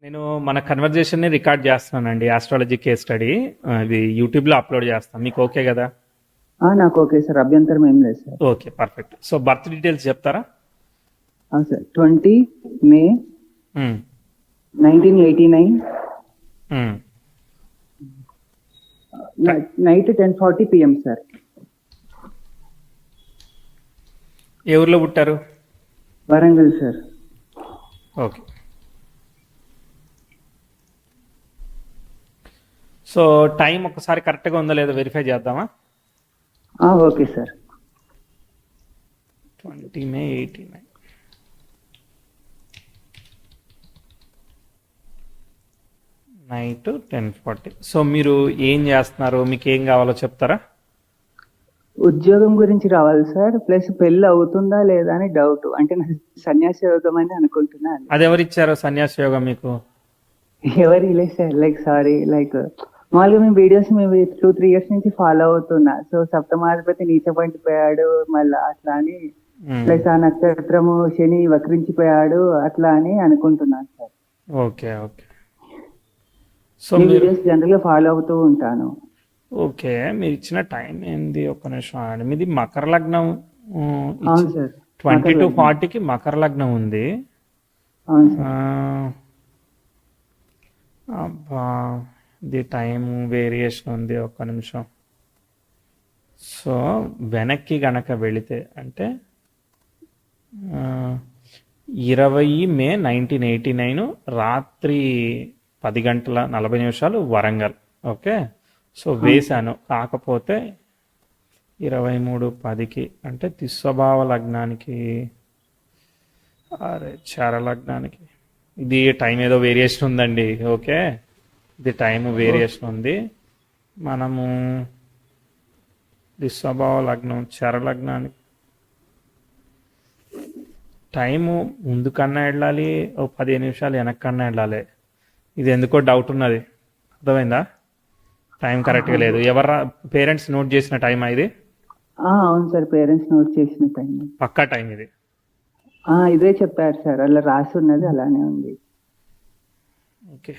నేను మన కన్వర్జేషన్ని రికార్డ్ చేస్తున్నానండి. ఆస్ట్రాలజీ కేస్ స్టడీ ఇది యూట్యూబ్లో అప్లోడ్ చేస్తాను. మీకు ఓకే కదా? నాకు ఓకే సార్, అభ్యంతరం ఏం లేదు sir. Okay, perfect. So birth details చెప్తారా? Sir 20 May hmm. 1989 hmm. Night 10:40 PM sir. ఏ ఊర్లో పుట్టారు? Warangal sir. Okay. So time ఒకసారి కరెక్ట్గా ఉందో లేదో వెరిఫై చేద్దామా? Okay sir. 20 May 89 night 10:40. So మీరు ఏం చేస్తున్నారు, మీకు ఏం కావాలో చెప్తారా? ఉద్యోగం గురించి రావాలి సార్, ప్లస్ పెళ్ళి అవుతుందా లేదా అని డౌట్. అంటే నాకు సన్యాస యోగం అని అనుకుంటున్నాను. అది ఎవరిచ్చారో సన్యాస యోగం మీకు? ఎవరు లేదు సార్. మామూలుగా మేము వీడియోస్ 2-3 ఇయర్స్ నుంచి ఫాలో అవుతున్నా. సో సప్తమాధిపతి నీచపడిపోయాడు మళ్ళా అట్లా అని, ప్లస్ ఆ నక్షత్రము శని వక్రించిపోయాడు అట్లా అని అనుకుంటున్నాను సార్. Okay okay. సో నేను మీరు వీడియోస్ జనరల్ గా ఫాలో అవుతూ ఉంటాను. ఓకే, మీరు ఇచ్చిన టైం ఏంది? ఒక్క నిమిషం ఆగండి. మీది మకర లగ్నం. అవును సార్. 20 to 40కి మకర లగ్నం ఉంది. అవును సార్. అబ్బా, ఇది టైం వేరియేషన్ ఉంది. ఒక్క నిమిషం. సో వెనక్కి గనక వెళితే అంటే 20 మే 1989 రాత్రి 10:40 వరంగల్. ఓకే. సో వేశాను. కాకపోతే 23:10కి అంటే తిస్వభావ లగ్నానికి, అరే చర లగ్నానికి ఇది టైం ఏదో వేరియేషన్ ఉందండి. ఓకే, ఇది టైం వేరియేషన్ ఉంది. మనము తిస్వభావ లగ్నం చర లగ్నానికి టైము ముందుకన్నా వెళ్ళాలి, ఓ 15 నిమిషాలు వెనక్కన్నా వెళ్ళాలి. ఇది ఎందుకో డౌట్ ఉన్నది. అర్థమైందా? టైం కరెక్ట్గా లేదు. ఎవరు పేరెంట్స్ నోట్ చేసిన టైమా ఇది? అవును సార్, పేరెంట్స్ నోట్ చేసిన టైం. పక్కా టైం ఇది. ఇదే చెప్పారు సార్, అలా రాసి ఉన్నది అలానే ఉంది. ఓకే.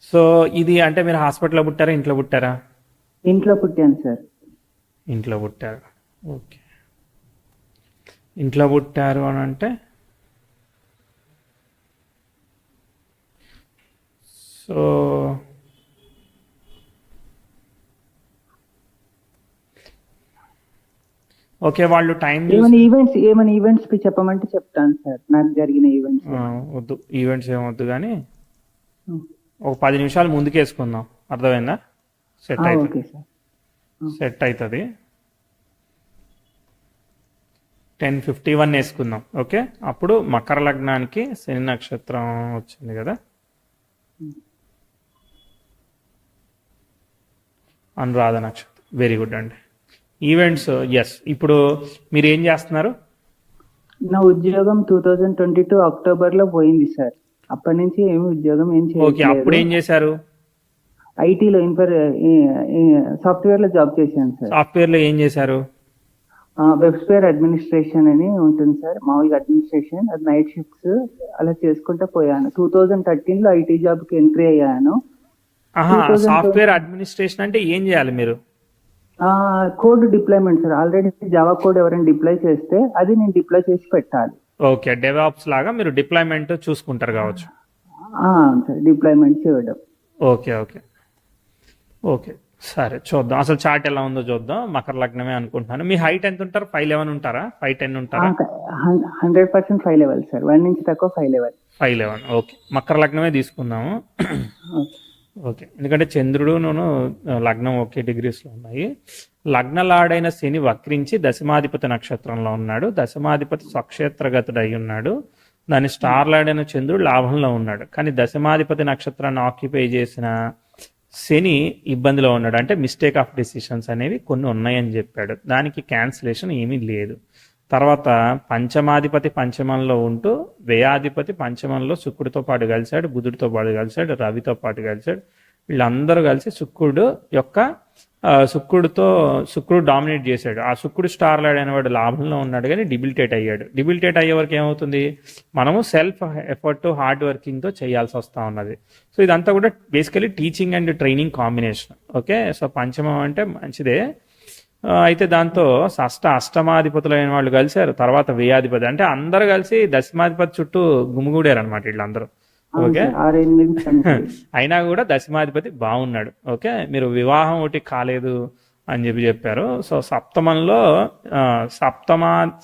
సో ఇది అంటే మీరు హాస్పిటల్లో పుట్టారా, ఇంట్లో పుట్టారా? ఇంట్లో పుట్టాను సార్. ఇంట్లో పుట్టారు. ఓకే, ఇంట్లో పుట్టారు అని అంటే సో ఓకే. వాళ్ళు టైం ఏమైనా ఈవెంట్స్ చెప్పమంటే చెప్తాను సార్, నాకు జరిగిన ఈవెంట్స్. వద్దు, ఈవెంట్స్ ఏమొద్దు కానీ ఒక 10 నిమిషాలు ముందుకేసుకుందాం. అర్థమైందా? సెట్ అవుతుంది. Okay sir. సెట్ అవుతుంది. 10:51 వేసుకుందాం. ఓకే, అప్పుడు మకర లగ్నానికి శని నక్షత్రం వచ్చింది కదా, అనురాధ నక్షత్రం. వెరీ గుడ్ అండి. Events yes. ఇప్పుడు మీరు ఏం చేస్తున్నారు? నా ఉద్యోగం 2022 అక్టోబర్ లో పోయింది సార్. అప్పటి నుంచి ఏమి ఉద్యోగం ఏం ఓకే, అప్పుడు ఏం చేశారు? ఐటీలో సాఫ్ట్వేర్ లో జాబ్ చేశాను సార్. సాఫ్ట్వేర్ లో ఏం చేశారు? వెబ్స్పేర్ అడ్మినిస్ట్రేషన్ అని ఉంటుంది సార్, మామూలుగా అడ్మినిస్ట్రేషన్. అది నైట్ షిఫ్ట్స్ అలా చేసుకుంటూ పోయాను. 2013 లో ఐటీ జాబ్ కి ఎంట్రీ అయ్యాను. సాఫ్ట్వేర్ అడ్మినిస్ట్రేషన్ అంటే ఏం చేయాలి మీరు? Code deployment sir. Already Java code ఎవరైనా డిప్లాయ్ చేస్తే అది నేను డిప్లాయ్ చేసి పెట్టాలి. ఓకే, డెవాప్స్ లాగా మీరు డిప్లాయ్మెంట్ చూసుకుంటారు కావచ్చు. సార్, డిప్లాయ్మెంట్ చేయడం. ఓకే ఓకే ఓకే, సరే చూద్దాం. అసలు చార్ట్ ఎలా ఉందో చూద్దాం. మకర లగ్నమే అనుకుంటున్నాను. మీ హైట్ ఎంత ఉంటారు? 5'11" ఉంటారా? 5'10" ఉంటారా? 100% 5 లెవెల్ సార్. 1 నుంచి తక్కువ 5 లెవెల్. 5'11". ఓకే, మకర లగ్నమే తీసుకుందాము. ఓకే, ఎందుకంటే చంద్రుడు లగ్నం ఒకే డిగ్రీస్లో ఉన్నాయి. లగ్నలాడైన శని వక్రించి దశమాధిపతి నక్షత్రంలో ఉన్నాడు. దశమాధిపతి స్వక్షేత్రగతుడు అయి ఉన్నాడు. దాని స్టార్ లాడైన చంద్రుడు లాభంలో ఉన్నాడు. కానీ దశమాధిపతి నక్షత్రాన్ని ఆక్యుపై చేసిన శని ఇబ్బందిలో ఉన్నాడు. అంటే మిస్టేక్ ఆఫ్ డెసిషన్స్ అనేవి కొన్ని ఉన్నాయని చెప్పాడు. దానికి క్యాన్సిలేషన్ ఏమీ లేదు. తర్వాత పంచమాధిపతి పంచమంలో ఉంటూ వ్యయాధిపతి పంచమంలో శుక్రుడితో పాటు కలిశాడు, బుధుడితో పాటు కలిశాడు, రవితో పాటు కలిశాడు. వీళ్ళందరూ కలిసి శుక్రుడు డామినేట్ చేశాడు. ఆ శుక్రుడు స్టార్ లాడ్ అనేవాడు లాభంలో ఉన్నాడు కానీ డిబిలిటేట్ అయ్యాడు. డిబిలిటేట్ అయ్యే వరకు ఏమవుతుంది, మనము సెల్ఫ్ ఎఫర్ట్ హార్డ్ వర్కింగ్తో చేయాల్సి వస్తూ ఉన్నది. సో ఇదంతా కూడా basically teaching and training combination. Okay, so పంచమం అంటే మంచిదే. అయితే దాంతో అష్టమాధిపతులైన వాళ్ళు కలిశారు. తర్వాత వ్యయాధిపతి అంటే అందరూ కలిసి దశమాధిపతి చుట్టూ గుమిగూడారు అనమాట వీళ్ళందరూ. ఓకే, అయినా కూడా దశమాధిపతి బాగున్నాడు. ఓకే, మీరు వివాహం ఒకటి కాలేదు అని చెప్పారు. సో సప్తమంలో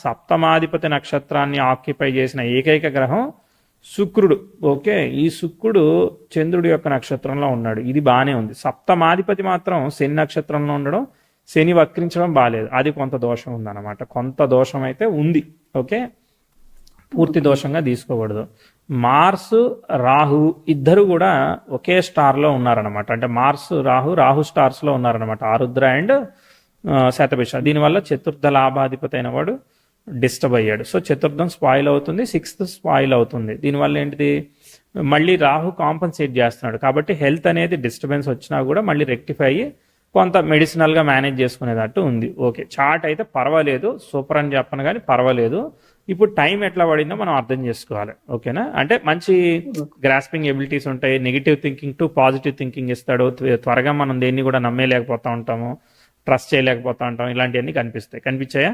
సప్తమాధిపతి నక్షత్రాన్ని ఆక్యుపై చేసిన ఏకైక గ్రహం శుక్రుడు. ఓకే, ఈ శుక్రుడు చంద్రుడి యొక్క నక్షత్రంలో ఉన్నాడు. ఇది బాగానే ఉంది. సప్తమాధిపతి మాత్రం శని నక్షత్రంలో ఉండడం, శని వక్రించడం బాగాలేదు. అది కొంత దోషం ఉందన్నమాట. కొంత దోషం అయితే ఉంది. ఓకే, పూర్తి దోషంగా తీసుకోకూడదు. మార్స్ రాహు ఇద్దరు కూడా ఒకే స్టార్లో ఉన్నారనమాట. అంటే మార్స్ రాహు స్టార్స్లో ఉన్నారనమాట, ఆరుద్ర అండ్ శతభిష. దీనివల్ల చతుర్థ లాభాధిపతి అయిన వాడు డిస్టర్బ్ అయ్యాడు. సో చతుర్థం స్పాయిల్ అవుతుంది, సిక్స్త్ స్పాయిల్ అవుతుంది. దీనివల్ల ఏంటిది, మళ్ళీ రాహు కాంపన్సేట్ చేస్తున్నాడు. కాబట్టి హెల్త్ అనేది డిస్టర్బెన్స్ వచ్చినా కూడా మళ్ళీ రెక్టిఫై అయ్యి కొంత మెడిసినల్గా మేనేజ్ చేసుకునేటట్టు ఉంది. ఓకే, చార్ట్ అయితే పర్వాలేదు, సూపర్ అని చెప్పను కానీ పర్వాలేదు. ఇప్పుడు టైం ఎట్లా పడిందో మనం అర్థం చేసుకోవాలి. ఓకేనా, అంటే మంచి గ్రాస్పింగ్ ఎబిలిటీస్ ఉంటాయి. Negative thinking to positive thinking ఇస్తాడు. త్వరగా మనం దేన్ని కూడా నమ్మేయలేకపోతూ ఉంటాము, ట్రస్ట్ చేయలేకపోతూ ఉంటాం. ఇలాంటివన్నీ కనిపించాయా?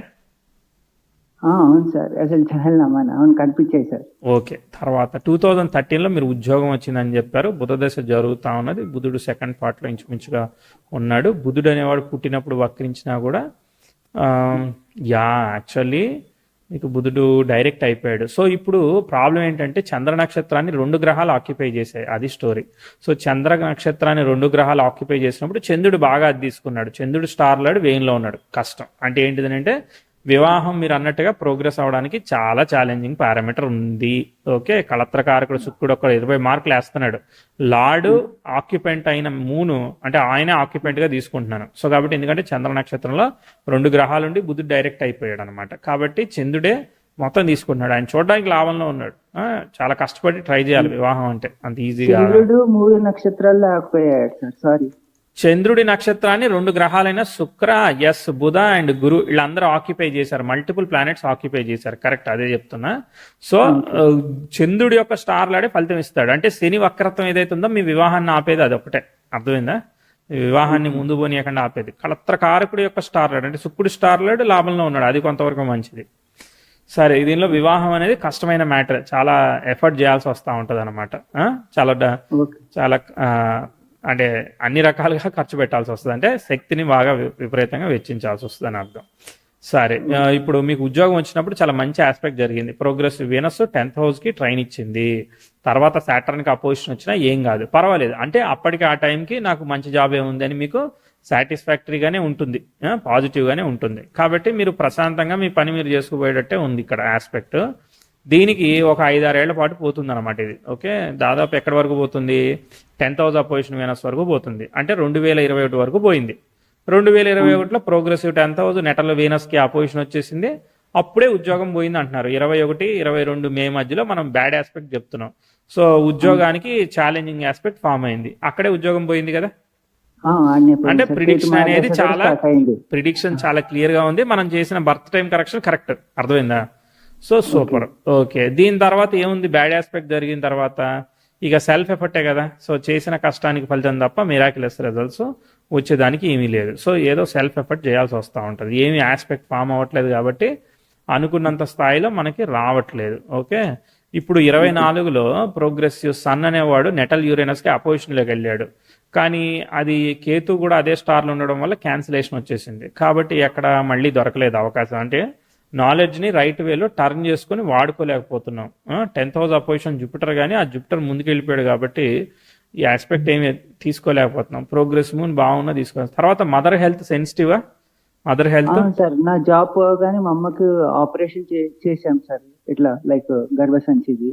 అవును సార్, అసలు చాలా అవును కనిపించాయి సార్. ఓకే, తర్వాత 2013లో మీరు ఉద్యోగం వచ్చిందని చెప్పారు. బుధ దశ జరుగుతూ ఉన్నది. బుధుడు సెకండ్ పార్ట్లో ఇంచుమించుగా ఉన్నాడు. బుధుడు అనేవాడు పుట్టినప్పుడు వక్రించినా కూడా యాక్చువల్లీ మీకు బుధుడు డైరెక్ట్ అయిపోయాడు. సో ఇప్పుడు ప్రాబ్లం ఏంటంటే చంద్ర నక్షత్రాన్ని 2 గ్రహాలు ఆక్యుపై చేశాయి. అది స్టోరీ. సో చంద్ర నక్షత్రాన్ని 2 గ్రహాలు ఆక్యుపై చేసినప్పుడు చంద్రుడు బాగా అది తీసుకున్నాడు. చంద్రుడు స్టార్ లాడు వేయిన్లో ఉన్నాడు. కష్టం అంటే ఏంటిదంటే వివాహం మీరు అన్నట్టుగా ప్రోగ్రెస్ అవడానికి చాలా ఛాలెంజింగ్ పారామీటర్ ఉంది. ఓకే, కళత్రకారకుడు శుక్రుడు ఒక 20 మార్కులు వేస్తున్నాడు. లార్డు ఆక్యుపెంట్ అయిన మూను అంటే ఆయనే ఆక్యుపెంట్ గా తీసుకుంటున్నాను. సో కాబట్టి ఎందుకంటే చంద్ర నక్షత్రంలో 2 గ్రహాలుండి బుధుడు డైరెక్ట్ అయిపోయాడు అనమాట. కాబట్టి చంద్రుడే మొత్తం తీసుకుంటున్నాడు. ఆయన చూడడానికి లాభంలో ఉన్నాడు. చాలా కష్టపడి ట్రై చేయాలి వివాహం అంటే, అంత ఈజీగా. 3 నక్షత్రాల్లో ఆగిపోయాడు సార్. సారీ, చంద్రుడి నక్షత్రాన్ని 2 గ్రహాలైన శుక్ర, బుధ అండ్ గురు వీళ్ళందరూ ఆక్యుపై చేశారు. మల్టిపుల్ ప్లానెట్స్ ఆక్యుపై చేశారు. కరెక్ట్, అదే చెప్తున్నా. సో చంద్రుడి యొక్క స్టార్ లాడే ఫలితం ఇస్తాడు. అంటే శని వక్రత్వం ఏదైతే ఉందో మీ వివాహాన్ని ఆపేది అది ఒకటే. అర్థమైందా? వివాహాన్ని ముందు పోనీయకుండా ఆపేది. కళత్రకారకుడి యొక్క స్టార్ లాడ్ అంటే శుక్రుడి స్టార్ లాడ్ లాభంలో ఉన్నాడు. అది కొంతవరకు మంచిది. సరే, దీనిలో వివాహం అనేది కష్టమైన మ్యాటర్. చాలా ఎఫర్ట్ చేయాల్సి వస్తూ ఉంటుంది అనమాట. చాలా అంటే అన్ని రకాలుగా ఖర్చు పెట్టాల్సి వస్తుంది. అంటే శక్తిని బాగా విపరీతంగా వెచ్చించాల్సి వస్తుంది అని అర్థం. సరే, ఇప్పుడు మీకు ఉద్యోగం వచ్చినప్పుడు చాలా మంచి ఆస్పెక్ట్ జరిగింది. ప్రోగ్రెసివ్ వీనస్ 10th హౌస్కి ట్రైన్ ఇచ్చింది. తర్వాత సాటర్న్కి అపోజిషన్ వచ్చినా ఏం కాదు, పర్వాలేదు. అంటే అప్పటికి ఆ టైంకి నాకు మంచి జాబ్ ఏముంది అని మీకు సాటిస్ఫాక్టరీగానే ఉంటుంది, పాజిటివ్గానే ఉంటుంది. కాబట్టి మీరు ప్రశాంతంగా మీ పని మీరు చేసుకుపోయేటట్టే ఉంది ఇక్కడ ఆస్పెక్ట్. దీనికి ఒక 5-6 ఏళ్ల పాటు పోతుంది అనమాట ఇది. ఓకే, దాదాపు ఎక్కడి వరకు పోతుంది, 10th హౌస్ అపోజిషన్ వీనస్ వరకు పోతుంది. అంటే 2021 వరకు పోయింది. 2021లో ప్రోగ్రెసివ్ 10th హౌస్ నెటలో వీనస్కి అపోజిషన్ వచ్చేసింది. అప్పుడే ఉద్యోగం పోయింది అంటున్నారు. 21-22 మే మధ్యలో మనం బ్యాడ్ ఆస్పెక్ట్ చెప్తున్నాం. సో ఉద్యోగానికి ఛాలెంజింగ్ ఆస్పెక్ట్ ఫామ్ అయింది. అక్కడే ఉద్యోగం పోయింది కదా. అంటే ప్రిడిక్షన్ చాలా క్లియర్ గా ఉంది. మనం చేసిన బర్త్ టైం కరెక్షన్ కరెక్ట్. అర్థమైందా? So super. ఓకే, దీని తర్వాత ఏముంది, బ్యాడ్ ఆస్పెక్ట్ జరిగిన తర్వాత ఇక సెల్ఫ్ ఎఫర్టే కదా. సో చేసిన కష్టానికి ఫలితం తప్ప మిరాక్యులస్ రిజల్ట్స్ వచ్చేదానికి ఏమీ లేదు. సో ఏదో సెల్ఫ్ ఎఫర్ట్ చేయాల్సి వస్తూ ఉంటుంది. ఏమీ ఆస్పెక్ట్ ఫామ్ అవ్వట్లేదు కాబట్టి అనుకున్నంత స్థాయిలో మనకి రావట్లేదు. ఓకే, ఇప్పుడు 24లో ప్రోగ్రెసివ్ సన్ అనేవాడు నెటల్ యురేనస్కి అపోజిషన్లోకి వెళ్ళాడు. కానీ అది కేతు కూడా అదే స్టార్లో ఉండడం వల్ల క్యాన్సిలేషన్ వచ్చేసింది. కాబట్టి ఎక్కడ మళ్ళీ దొరకలేదు అవకాశం. అంటే నాలెడ్జ్ని రైట్ వేలో టర్న్ చేసుకుని వాడుకోలేకపోతున్నాం. 10th హౌస్ అపోజిషన్ జూపిటర్, కానీ ఆ జూపిటర్ ముందుకు వెళ్ళిపోయాడు కాబట్టి ఈ ఆస్పెక్ట్ ఏమి తీసుకోలేకపోతున్నాం. ప్రోగ్రెస్ మూన్ బాగున్నా తీసుకోవాలి. తర్వాత మదర్ హెల్త్ సెన్సిటివా? మదర్ హెల్త్ సార్, నా జాబ్ పోగానే మా అమ్మకు ఆపరేషన్ చేశాం సార్. ఇట్లా లైక్ గర్భసంచిది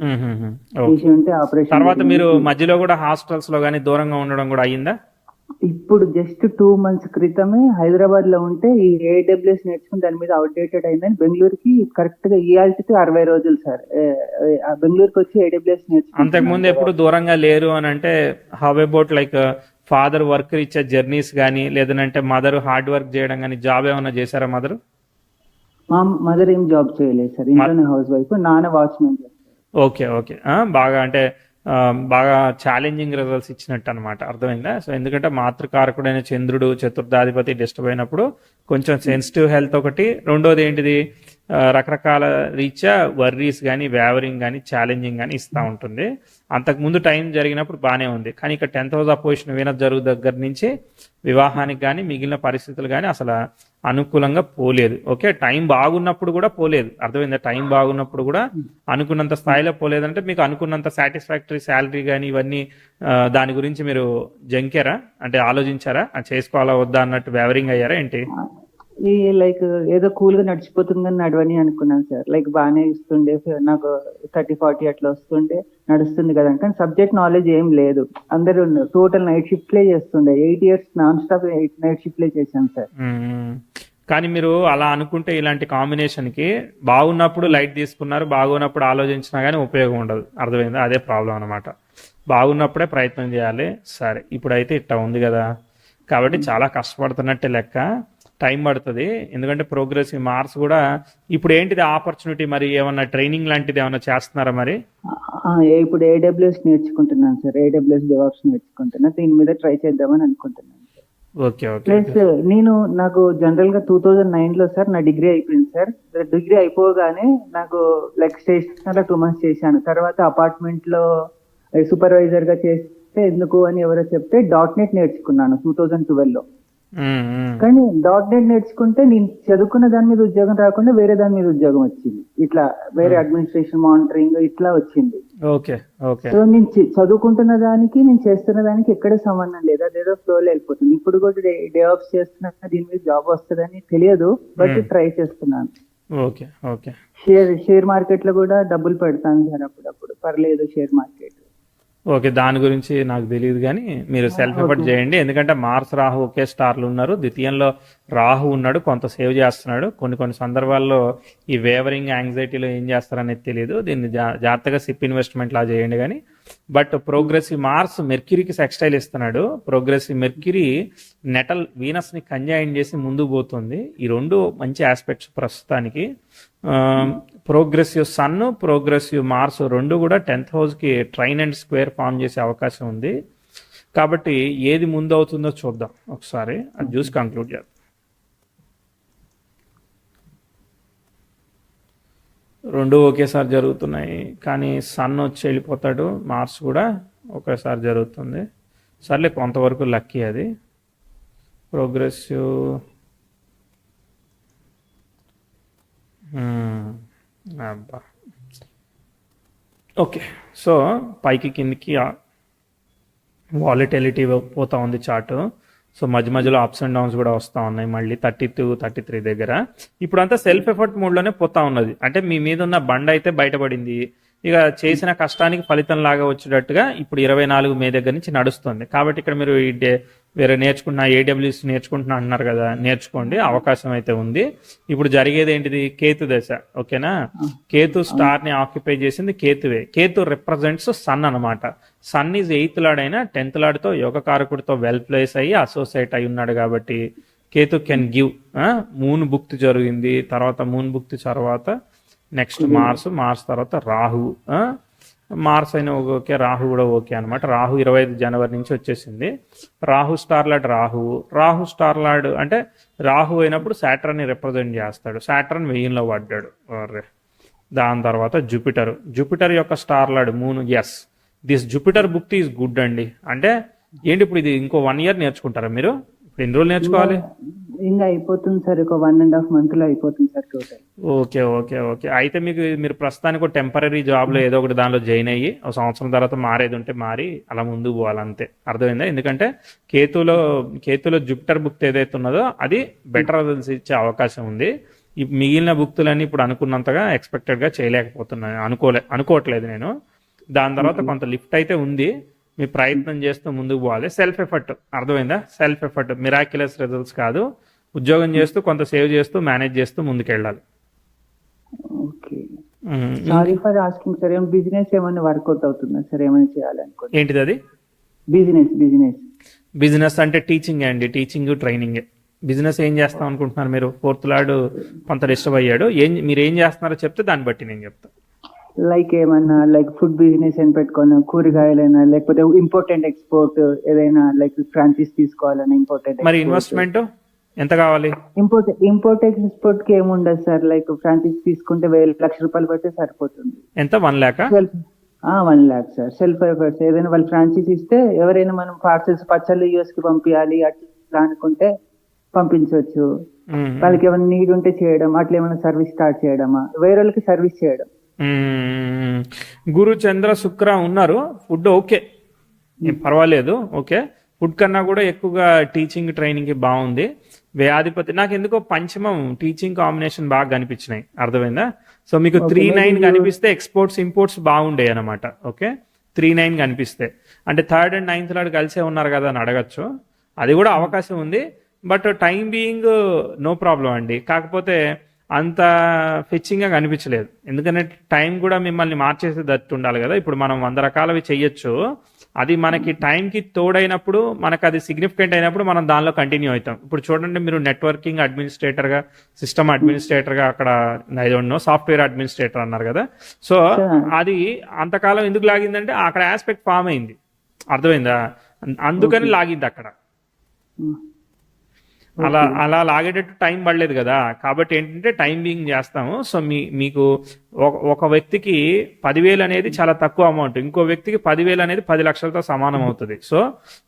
ఆపరేషన్. తర్వాత మీరు మధ్యలో కూడా హాస్టల్స్ లో కానీ దూరంగా ఉండడం కూడా అయ్యిందా? ఇప్పుడు జస్ట్ 2 months క్రితమే హైదరాబాద్ లో ఉంటే ఈ AWS నేర్చుకుని దాని మీద అవుట్డేటెడ్ అయిందని బెంగళూరుకి కరెక్ట్ గా ఇయాల్టికి 60 రోజులు సార్ బెంగళూరుకి వచ్చి AWS నేర్చుకుని. అంతకుముందు ఎప్పుడు దూరంగా లేరు అని అంటే how about like father work ఇచ్చే జర్నీస్ కానీ లేదంటే మదర్ హార్డ్ వర్క్ చేయడం కానీ జాబ్ ఏమైనా చేశారా మదర్? మా మదర్ ఏం జాబ్ చేయలేదు సార్, ఇంట్లోనే హౌస్ వైఫ్. నాన్న వాచ్మెన్ చేస్తారు. ఓకే ఓకే బాగా అంటే బాగా ఛాలెంజింగ్ రిజల్ట్స్ ఇచ్చినట్టు అనమాట, అర్థమైందా? సో ఎందుకంటే మాతృకారకుడైన చంద్రుడు చతుర్థాధిపతి డిస్టర్బ్ అయినప్పుడు కొంచెం సెన్సిటివ్ హెల్త్ ఒకటి, రెండోది ఏంటిది రకరకాల రీత్యా వర్రీస్ కానీ వేవరింగ్ కానీ ఛాలెంజింగ్ కానీ ఇస్తూ ఉంటుంది. అంతకుముందు టైం జరిగినప్పుడు బాగానే ఉంది, కానీ ఇక్కడ 10th హౌస్ అపోజిషన్ వీనస్ జరుగు దగ్గర నుంచి వివాహానికి కానీ మిగిలిన పరిస్థితులు కానీ అసలు అనుకూలంగా పోలేదు. ఓకే, టైం బాగున్నప్పుడు కూడా పోలేదు, అర్థమైందా? టైం బాగున్నప్పుడు కూడా అనుకున్నంత స్థాయిలో పోలేదంటే మీకు అనుకున్నంత సాటిస్ఫాక్టరీ శాలరీ కానీ ఇవన్నీ దాని గురించి మీరు జంకారా, అంటే ఆలోచించారా, అది చేసుకోవాలా వద్దా అన్నట్టు వేవరింగ్ అయ్యారా ఏంటి? ఈ లైక్ ఏదో కూల్ గా నడిచిపోతుందని నడవని అనుకున్నాను సార్. లైక్ బాగానే ఇస్తుండే, నాకు 30-40 అట్లా వస్తుండే, నడుస్తుంది కదా. కానీ సబ్జెక్ట్ నాలెడ్జ్ ఏం లేదు. అందరూ టోటల్ నైట్ షిఫ్ట్లే చేస్తుండే. 8 years నాన్ స్టాప్ నైట్ షిఫ్ట్లే చేశాను సార్. కానీ మీరు అలా అనుకుంటే ఇలాంటి కాంబినేషన్ కి బాగున్నప్పుడు లైట్ తీసుకున్నారు, బాగున్నప్పుడు ఆలోచించినా కానీ ఉపయోగం ఉండదు, అర్థమైందా? అదే ప్రాబ్లం అనమాట. బాగున్నప్పుడే ప్రయత్నం చేయాలి. సరే, ఇప్పుడైతే ఇట్లా ఉంది కదా, కాబట్టి చాలా కష్టపడుతున్నట్టే లెక్క. టైం పడుతుంది, ఎందుకంటే ప్రోగ్రెసివ్ మార్క్స్ కూడా ఇప్పుడు ఏంటిది ఆపర్చునిటీ, మరి ఏమన్నా ట్రైనింగ్ లాంటిది ఏమన్నా చేస్తున్నారా మరి? ఇప్పుడు AWS నేర్చుకుంటున్నాను సార్. AWS DevOps నేర్చుకుంటున్నా, దీని మీద ట్రై చేద్దామని అనుకుంటున్నాను. Okay okay. ప్లస్ నాకు జనరల్ గా 2009 లో సార్ నా డిగ్రీ అయిపోయింది సార్. డిగ్రీ అయిపోగానే నాకు లైక్ స్టేషన్ లో 2 months చేశాను. తర్వాత అపార్ట్మెంట్ లో సూపర్వైజర్ గా చేస్తే ఎందుకు అని ఎవరో చెప్తే .NET నేర్చుకున్నాను 2012 లో. కానీ .NET నేర్చుకుంటే నేను చదువుకున్న దాని మీద ఉద్యోగం రాకుండా వేరే దాని మీద ఉద్యోగం వచ్చింది. ఇట్లా వేరే అడ్మినిస్ట్రేషన్ మానిటరింగ్ ఇట్లా వచ్చింది. Okay okay. సో నేను చదువుకుంటున్న దానికి నేను చేస్తున్న దానికి ఎక్కడే సంబంధం లేదు, అదేదో ఫ్లోలో వెళ్ళిపోతుంది. ఇప్పుడు కూడా DevOps చేస్తున్నా, దీని మీద జాబ్ వస్తుందని తెలియదు, బట్ ట్రై చేస్తున్నాను. Okay okay. షేర్ మార్కెట్ లో కూడా డబ్బులు పెడతాను సార్ అప్పుడప్పుడు, పర్లేదు షేర్ మార్కెట్. ఓకే, దాని గురించి నాకు తెలియదు, కానీ మీరు సెల్ఫ్ ఎఫర్ట్ చేయండి. ఎందుకంటే మార్స్ రాహు ఒకే స్టార్లు ఉన్నారు, ద్వితీయంలో రాహు ఉన్నాడు, కొంత సేవ్ చేస్తున్నాడు. కొన్ని సందర్భాల్లో ఈ వేవరింగ్ యాంగ్జైటీలో ఏం చేస్తారనేది తెలియదు. దీన్ని జాగ్రత్తగా సిప్ ఇన్వెస్ట్మెంట్ లా చేయండి. కానీ బట్ ప్రోగ్రెసివ్ మార్స్ మెర్క్యూరీకి సెక్స్టైల్ ఇస్తున్నాడు. ప్రోగ్రెసివ్ మెర్క్యూరీ నెటల్ వీనస్ ని కంజాయిన్ చేసి ముందుకు పోతుంది. ఈ రెండు మంచి ఆస్పెక్ట్స్ ప్రస్తుతానికి. ప్రోగ్రెసివ్ సన్, ప్రోగ్రెసివ్ మార్స్ రెండు కూడా 10th house కి ట్రైన్ అండ్ స్క్వేర్ ఫామ్ చేసే అవకాశం ఉంది. కాబట్టి ఏది ముందు అవుతుందో చూద్దాం ఒకసారి, అది చూసి కంక్లూడ్ చేద్దాం. రెండు ఒకేసారి జరుగుతున్నాయి, కానీ సన్ వచ్చి వెళ్ళిపోతాడు, మార్స్ కూడా ఒకేసారి జరుగుతుంది. సర్లే, కొంతవరకు లక్కీ అది. ప్రోగ్రెసివ్ అబ్బా ఓకే. సో పైకి కిందికి వాలిటిలిటీ పోతా ఉంది చార్ట్. సో మధ్య మధ్యలో అప్స్ అండ్ డౌన్స్ కూడా వస్తూ ఉన్నాయి, మళ్ళీ 32, 33 దగ్గర. ఇప్పుడంతా సెల్ఫ్ ఎఫర్ట్ మోడ్లోనే పోతా ఉన్నది. అంటే మీ మీద ఉన్న బండ అయితే బయటపడింది, ఇక చేసిన కష్టానికి ఫలితం లాగా వచ్చేటట్టుగా ఇప్పుడు 24 మే దగ్గర నుంచి నడుస్తుంది. కాబట్టి ఇక్కడ మీరు వేరే నేర్చుకుంటున్నా, AWS నేర్చుకుంటున్నా అంటున్నారు కదా, నేర్చుకోండి, అవకాశం అయితే ఉంది. ఇప్పుడు జరిగేది ఏంటిది? కేతు దశ, ఓకేనా? కేతు స్టార్ ని ఆక్యుపై చేసింది కేతువే. కేతు రిప్రజెంట్స్ సన్ అనమాట. సన్ ఈజ్ 8th లార్డ్ అయినా 10th లార్డ్తో యోగకారకుడితో వెల్ ప్లేస్ అయ్యి అసోసియేట్ అయి ఉన్నాడు. కాబట్టి కేతు కెన్ గివ్. మూన్ భుక్తి జరిగింది, తర్వాత మూన్ భుక్తి తర్వాత నెక్స్ట్ మార్స్ తర్వాత రాహు. మార్స్ అయినా ఓకే, రాహు కూడా ఓకే అనమాట. రాహు 25 జనవరి నుంచి వచ్చేసింది. రాహు స్టార్ లార్డ్ అంటే రాహు అయినప్పుడు సాటర్న్ ని రిప్రజెంట్ చేస్తాడు. సాటర్న్ 1000లో పడ్డాడు. దాని తర్వాత జూపిటర్ యొక్క star lord moon. Yes, this Jupiter భుక్తి ఈజ్ గుడ్ అండి. అంటే ఏంటి, ఇప్పుడు ఇది ఇంకో 1 year నేర్చుకుంటారా మీరు? ఇప్పుడు ఎన్ని రోజులు నేర్చుకోవాలి? ఇంకా అయిపోతుంది సార్, ఒక 1.5 month లో అయిపోతుంది sir total. Okay okay okay. అయితే మీరు ప్రస్తుతానికి టెంపరీ జాబ్ లో ఏదో ఒకటి దానిలో జాయిన్ అయ్యి 1 సంవత్సరం తర్వాత మారేది ఉంటే మారి అలా ముందుకు పోవాలి, అంతే. అర్థమైందా? ఎందుకంటే కేతులో జూపిటర్ భుక్తి ఏదైతే ఉన్నదో అది బెటర్ రిజల్ట్స్ ఇచ్చే అవకాశం ఉంది. ఈ మిగిలిన భుక్తులన్నీ ఇప్పుడు అనుకున్నంతగా ఎక్స్పెక్టెడ్ గా చేయలేకపోతున్నాను, అనుకోవట్లేదు నేను. దాని తర్వాత కొంత లిఫ్ట్ అయితే ఉంది, మీ ప్రయత్నం చేస్తూ ముందుకు పోవాలి. సెల్ఫ్ ఎఫర్ట్, అర్థమైందా? సెల్ఫ్ ఎఫర్ట్, మిరాక్యులస్ రిజల్ట్స్ కాదు. ఉద్యోగం చేస్తూ కొంత సేవ్ చేస్తూ మేనేజ్ చేస్తూ ముందుకెళ్ళాలి. Okay, sorry for asking sir, business ఏమైనా వర్కౌట్ అవుతుందా సార్? ఏమైనా చేయాలనుకో. ఏంటిది అది? బిజినెస్ బిజినెస్ అంటే టీచింగ్ అండి, టీచింగ్ ట్రైనింగ్. బిజినెస్ ఏం చేస్తాం అనుకుంటున్నారు మీరు? ఫోర్త్ లార్డ్ కొంత డిస్టర్బ్ అయ్యాడు, మీరు ఏం చేస్తున్నారో చెప్తే దాన్ని బట్టి నేను చెప్తాను. లైక్ ఏమన్నా లైక్ ఫుడ్ బిజినెస్ అని పెట్టుకున్నా, కూరగాయలైనా, లేకపోతే ఇంపోర్టెంట్ ఎక్స్పోర్ట్ ఏదైనా లైక్ ఫ్రాంచైజ్ తీసుకోవాలన్నా ఇంపోర్టెంట్. మరి ఇన్వెస్ట్మెంట్ ఎంత కావాలి? ఇంపోర్ట్ ఎక్స్పోర్ట్ కి ఏముండదు సార్, లైక్ ఫ్రాంచైజ్ తీసుకుంటే 1,00,000 రూపాయలు పడితే సరిపోతుంది. ఎంత? 1 lakh? 1 lakh sir. Self efforts ఏదైనా వాళ్ళు ఫ్రాంచైజ్ ఇస్తే, ఎవరైనా మనం పార్సల్స్ పచ్చళ్ళు యూఎస్ కి పంపించాలి అట్లా అనుకుంటే పంపించవచ్చు. వాళ్ళకి ఏమైనా నీడ్ ఉంటే చేయడం, అట్లా ఏమైనా సర్వీస్ స్టార్ట్ చేయడమా, వేరే వాళ్ళకి సర్వీస్ చేయడం. గురు చంద్ర శుక్ర ఉన్నారు, ఫుడ్ ఓకే, ఏం పర్వాలేదు, ఓకే. ఫుడ్ కన్నా కూడా ఎక్కువగా టీచింగ్ ట్రైనింగ్ కి బాగుంది. వ్యాధిపతి నాకు ఎందుకో పంచమం టీచింగ్ కాంబినేషన్ బాగా కనిపించినాయి, అర్థమైందా? సో మీకు 3-9 కనిపిస్తే ఎక్స్పోర్ట్స్ ఇంపోర్ట్స్ బాగుండే అనమాట. ఓకే, 3-9 కనిపిస్తే అంటే 3rd and 9th లాడ్ కలిసే ఉన్నారు కదా అని అడగచ్చు, అది కూడా అవకాశం ఉంది. But time being no problem అండి, కాకపోతే అంత ఫెచ్చింగ్గా కనిపించలేదు. ఎందుకంటే టైం కూడా మిమ్మల్ని మార్చేసేటట్టు ఉండాలి కదా. ఇప్పుడు మనం 100 రకాలవి చెయ్యొచ్చు, అది మనకి టైంకి తోడైనప్పుడు, మనకు అది సిగ్నిఫికెంట్ అయినప్పుడు మనం దానిలో కంటిన్యూ అవుతాం. ఇప్పుడు చూడండి, మీరు నెట్వర్కింగ్ అడ్మినిస్ట్రేటర్గా, సిస్టమ్ అడ్మినిస్ట్రేటర్గా, అక్కడ I don't know software administrator అన్నారు కదా. సో అది అంతకాలం ఎందుకు లాగిందంటే అక్కడ ఆస్పెక్ట్ ఫామ్ అయింది, అర్థమైందా? అందుకని లాగింది అక్కడ. అలా లాగేటట్టు టైం పడలేదు కదా, కాబట్టి ఏంటంటే టైం బీయింగ్ చేస్తాము. సో మీకు ఒక వ్యక్తికి 10,000 అనేది చాలా తక్కువ అమౌంట్, ఇంకో వ్యక్తికి 10,000 అనేది 10 లక్షలతో సమానం అవుతుంది. సో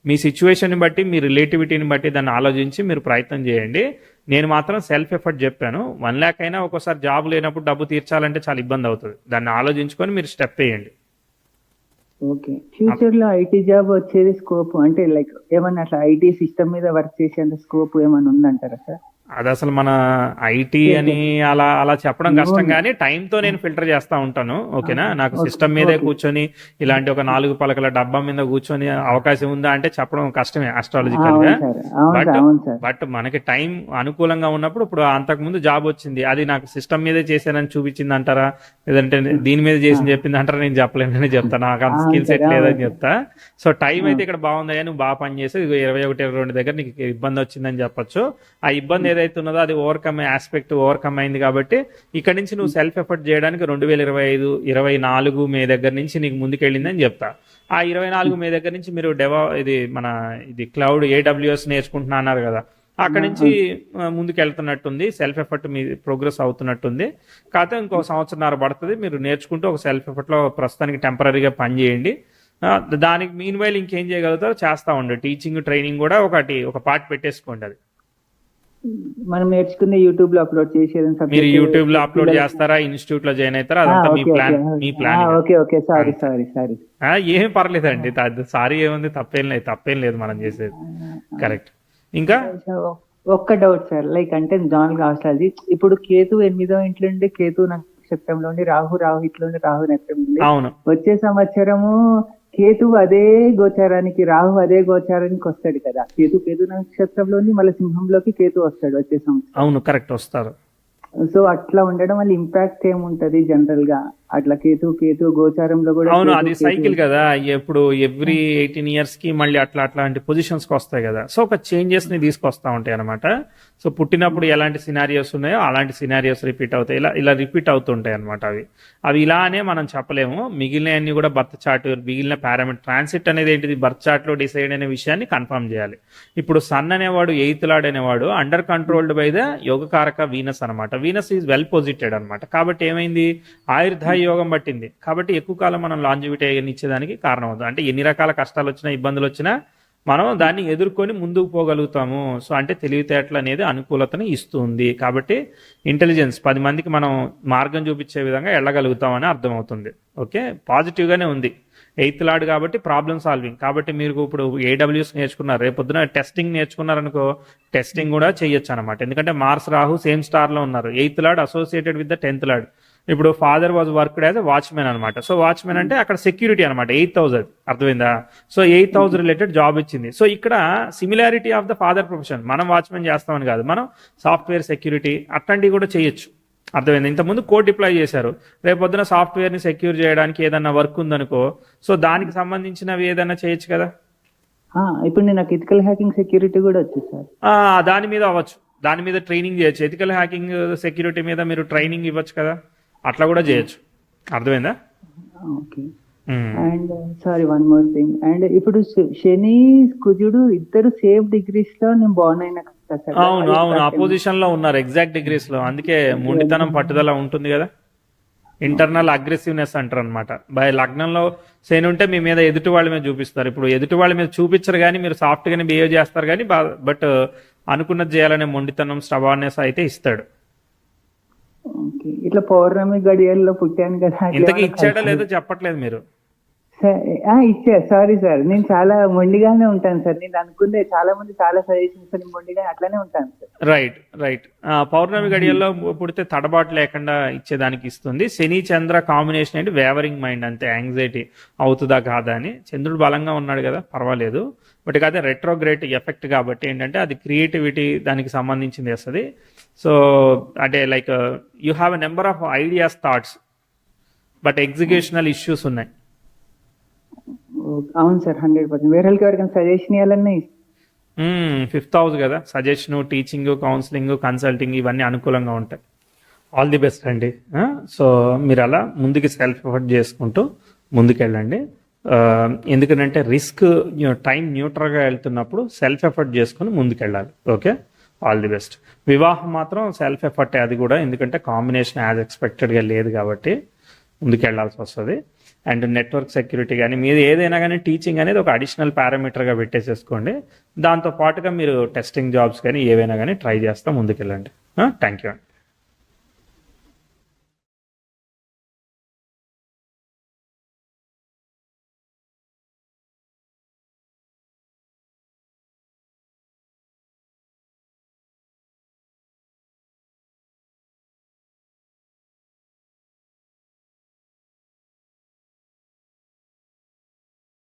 మీ సిచ్యువేషన్ బట్టి, మీ రిలేటివిటీని బట్టి దాన్ని ఆలోచించి మీరు ప్రయత్నం చేయండి. నేను మాత్రం సెల్ఫ్ ఎఫర్ట్ చెప్పాను. 1 lakh అయినా ఒక్కోసారి జాబ్ లేనప్పుడు డబ్బు తీర్చాలంటే చాలా ఇబ్బంది అవుతుంది, దాన్ని ఆలోచించుకొని మీరు స్టెప్ వేయండి. ఓకే, ఫ్యూచర్ లో ఐటీ జాబ్ వచ్చేది స్కోప్ అంటే లైక్ ఏమన్నా అట్లా ఐటీ సిస్టమ్ మీద వర్క్ చేసేంత స్కోప్ ఏమన్నా ఉందంటారా సార్? అది అసలు మన ఐటీ అని అలా చెప్పడం కష్టం, కానీ టైంతో నేను ఫిల్టర్ చేస్తా ఉంటాను. ఓకేనా, నాకు సిస్టమ్ మీదే కూర్చొని ఇలాంటి ఒక 4 పలకల డబ్బా మీద కూర్చొని అవకాశం ఉందా అంటే చెప్పడం కష్టమే అస్ట్రాలజికల్ గా. బట్ మనకి టైం అనుకూలంగా ఉన్నప్పుడు, ఇప్పుడు అంతకు ముందు జాబ్ వచ్చింది, అది నాకు సిస్టమ్ మీదే చేశానని చూపించింది అంటారా, లేదంటే దీని మీద చేసి చెప్పింది అంటారా? నేను చెప్పలేనని చెప్తా, నాకు అంత స్కిల్ సెట్ లేదని చెప్తా. సో టైం అయితే ఇక్కడ బాగుందయ్యా, నువ్వు బాగా పని చేసి 21-22 దగ్గర నీకు ఇబ్బంది వచ్చిందని చెప్పొచ్చు. ఆ ఇబ్బంది ఏదైతే ఉన్నదో అది ఓవర్కమ్ అయింది కాబట్టి ఇక్కడ నుంచి నువ్వు సెల్ఫ్ ఎఫర్ట్ చేయడానికి 2025-24 మే దగ్గర నుంచి నీకు ముందుకెళ్ళిందని చెప్తా. ఆ 24 మే దగ్గర నుంచి మీరు ఇది క్లౌడ్ AWS నేర్చుకుంటున్నా అన్నారు కదా, అక్కడ నుంచి ముందుకు వెళ్తున్నట్టుంది, సెల్ఫ్ ఎఫర్ట్ మీ ప్రోగ్రెస్ అవుతున్నట్టుంది. కాకపోతే ఇంకో 1.5 సంవత్సరం పడుతుంది, మీరు నేర్చుకుంటూ ఒక సెల్ఫ్ ఎఫర్ట్ లో ప్రస్తుతానికి టెంపరీగా పని చేయండి. దానికి మీన్ వైల్ ఇంకేం చేయగలుగుతారో చేస్తా ఉండండి. టీచింగ్ ట్రైనింగ్ కూడా ఒక పార్ట్ పెట్టేసుకోండి. అది మనం నేర్చుకునే యూట్యూబ్ లో అప్లోడ్ చేసేది. మీరు యూట్యూబ్ లో అప్లోడ్ చేస్తారా, ఇన్స్టిట్యూట్ లో జాయిన్ అవుతారా, అదంతా మీ ప్లాన్. Okay, sorry. ఏం పర్లేదండి, సారీ ఏముంది, తప్పేం లేదు మనం చేసేది. కరెక్ట్. ఇంకా ఒక్క డౌట్ సార్, లైక్ అంటే జాన్ ఆస్ట్రాలజీ ఇప్పుడు కేతు 8వ ఇంట్లో ఉండి, కేతు నక్షత్రంలో ఉండి, రాహు ఇట్లో ఉండి, రాహు నక్షత్రం. అవును, వచ్చే సంవత్సరము కేతు అదే గోచారానికి, రాహు అదే గోచారానికి వస్తాడు కదా. కేతు నక్షత్రంలోని మళ్ళీ సింహంలోకి కేతు వస్తాడు వచ్చే సంవత్సరం. అవును, కరెక్ట్, వస్తారు. సో అట్లా ఉండడం వల్ల ఇంపాక్ట్ ఏముంటది జనరల్ గా? అట్లా కేతు గోచారంలో కూడా. అవును, అది సైకిల్ కదా, ఎప్పుడు ఎవ్రీ 18 years కి మళ్ళీ అట్లాంటి పొజిషన్స్ కి వస్తాయి కదా. సో ఒక చేంజెస్ ని తీసుకొస్తా ఉంటాయి అనమాట. సో పుట్టినప్పుడు ఎలాంటి సినారియోస్ ఉన్నాయో అలాంటి సినారియోస్ రిపీట్ అవుతాయి, ఇలా రిపీట్ అవుతుంటాయి అనమాట. అవి ఇలానే మనం చెప్పలేము. మిగిలిన కూడా బర్త్ చార్ట్, మిగిలిన పారామీటర్ ట్రాన్సిట్ అనేది ఏంటిది, బర్త్ చార్ట్ లో డిసైడ్ అనే విషయాన్ని కన్ఫర్మ్ చేయాలి. ఇప్పుడు సన్ అనేవాడు, 8th లార్డ్ అనేవాడు అండర్ కంట్రోల్డ్ బై ద యోగకారక వీనస్ అనమాట. వీనస్ ఈజ్ వెల్ పొజిటెడ్ అనమాట. కాబట్టి ఏమైంది, ఆయుర్ధాయ యోగం పట్టింది. కాబట్టి ఎక్కువ కాలం మనం లాంజివిటీ ఇచ్చేదానికి కారణం అవుతుంది. అంటే ఎన్ని రకాల కష్టాలు వచ్చినా, ఇబ్బందులు వచ్చినా మనం దాన్ని ఎదుర్కొని ముందుకు పోగలుగుతాము. సో అంటే తెలివితేటలు అనేది అనుకూలతని ఇస్తుంది. కాబట్టి ఇంటెలిజెన్స్ 10 మందికి మనం మార్గం చూపించే విధంగా వెళ్ళగలుగుతామని అర్థమవుతుంది. ఓకే, పాజిటివ్ గానే ఉంది. 8th లార్డ్ కాబట్టి ప్రాబ్లమ్ సాల్వింగ్. కాబట్టి మీరు ఇప్పుడు AWS నేర్చుకున్నారు, రేపొద్దున టెస్టింగ్ నేర్చుకున్నారనుకో, టెస్టింగ్ కూడా చేయొచ్చు అనమాట. ఎందుకంటే మార్స్ రాహు సేమ్ స్టార్ లో ఉన్నారు. 8th lord associated with the 10th lord. ఇప్పుడు father was worked as watchman అనమాట. సో వాచ్మెన్ అంటే అక్కడ సెక్యూరిటీ అనమాట. 8,000, అర్థమైందా? సో 8,000 రిలేటెడ్ జాబ్ ఇచ్చింది. సో ఇక్కడ similarity of the father profession. మనం వాచ్మెన్ చేస్తామని కాదు, మనం సాఫ్ట్వేర్ సెక్యూరిటీ అట్లాంటివి కూడా చేయొచ్చు, అర్థమైంది. ఇంతకుముందు కోడ్ డిప్లాయ్ చేశారు, రేపొద్దున సాఫ్ట్వేర్ ని సెక్యూర్ చేయడానికి ఏదన్నా వర్క్ ఉందనుకో, సో దానికి సంబంధించినవి ఏదన్నా చేయొచ్చు కదా. ఇప్పుడు నేను నాకు ఎథికల్ హ్యాకింగ్ సెక్యూరిటీ కూడా వచ్చు సార్. దాని మీద అవ్వచ్చు, దాని మీద ట్రైనింగ్ చేయొచ్చు. ఎథికల్ హ్యాకింగ్ సెక్యూరిటీ మీద మీరు ట్రైనింగ్ ఇవ్వచ్చు కదా, అట్లా కూడా చేయొచ్చు. అర్థమైందా? Okay. And sorry one more thing, and ఇప్పుడు శని కుజుడు ఇద్దరు సేమ్ డిగ్రీస్ లో నేను బాన్ అయినా కదా సార్? అవును అవును, అపోజిషన్ లో ఉన్నారు ఎగ్జాక్ట్ డిగ్రీస్ లో, అందుకే మొండితనం పట్టుదల ఉంటుంది కదా. ఇంటర్నల్ అగ్రెసివ్నెస్ అంటారు అనమాట. బై లగ్నంలో శని ఉంటే మీ మీద ఎదుటి వాళ్ళ మీద చూపిస్తారు. ఇప్పుడు ఎదుటి వాళ్ళ మీద చూపించరు కానీ మీరు సాఫ్ట్ గానే బిహేవ్ చేస్తారు కానీ, బట్ అనుకున్నది చేయాలనే మొండితనం స్టబార్నెస్ అయితే ఇస్తాడు. ఓకే. ఇట్లా పౌర్ణమి గడియల్లో పుట్టాను కదా, అట్లా ఇంతకీ ఏమైనా ఇచ్చాడో కలిసి- లేదో చెప్పట్లేదు మీరు. ఇచ్చా. సారీ సార్, నేను చాలా మొండిగానే ఉంటాను సార్. నేను అనుకుందే చాలా మంది చాలా సజెషన్స్ మొండిగా అట్లానే ఉంటాను సార్. Right right. పౌర్ణమి గడియల్లో పుడితే తడబాటు లేకుండా ఇచ్చేదానికి ఇస్తుంది. శని చంద్ర కాంబినేషన్ ఏంటి, వేవరింగ్ మైండ్ అంతే, యాంగ్జైటీ అవుతుందా కాదా అని. చంద్రుడు బలంగా ఉన్నాడు కదా, పర్వాలేదు. బట్ కాదే రెట్రోగ్రేట్ ఎఫెక్ట్ కాబట్టి ఏంటంటే అది క్రియేటివిటీ దానికి సంబంధించింది వస్తుంది. సో అంటే like you have a number of ideas, thoughts, but executional issues ఉన్నాయి. అవును సార్, 100%. వేరే వాళ్ళకి ఎవరికైనా సజెషన్ ఇవ్వాలన్నా 5th హౌస్ కదా, సజెషన్, టీచింగ్, కౌన్సిలింగ్, కన్సల్టింగ్ ఇవన్నీ అనుకూలంగా ఉంటాయి. ఆల్ ది బెస్ట్ అండి. సో మీరు అలా ముందుకి సెల్ఫ్ ఎఫర్ట్ చేసుకుంటూ ముందుకెళ్ళండి. ఎందుకంటే రిస్క్ టైం న్యూట్రల్గా వెళ్తున్నప్పుడు సెల్ఫ్ ఎఫర్ట్ చేసుకుని ముందుకెళ్ళాలి. Okay, all the best. వివాహం మాత్రం సెల్ఫ్ ఎఫర్టే అది కూడా, ఎందుకంటే కాంబినేషన్ యాజ్ ఎక్స్పెక్టెడ్గా లేదు కాబట్టి ముందుకెళ్లాల్సి వస్తుంది. అండ్ నెట్వర్క్ సెక్యూరిటీ కానీ మీరు ఏదైనా కానీ టీచింగ్ అనేది ఒక అడిషనల్ పారామీటర్గా పెట్టేసేసుకోండి. దాంతో పాటుగా మీరు టెస్టింగ్ జాబ్స్ కానీ ఏవైనా కానీ ట్రై చేస్తూ ముందుకెళ్ళండి. థ్యాంక్ యూ అండి.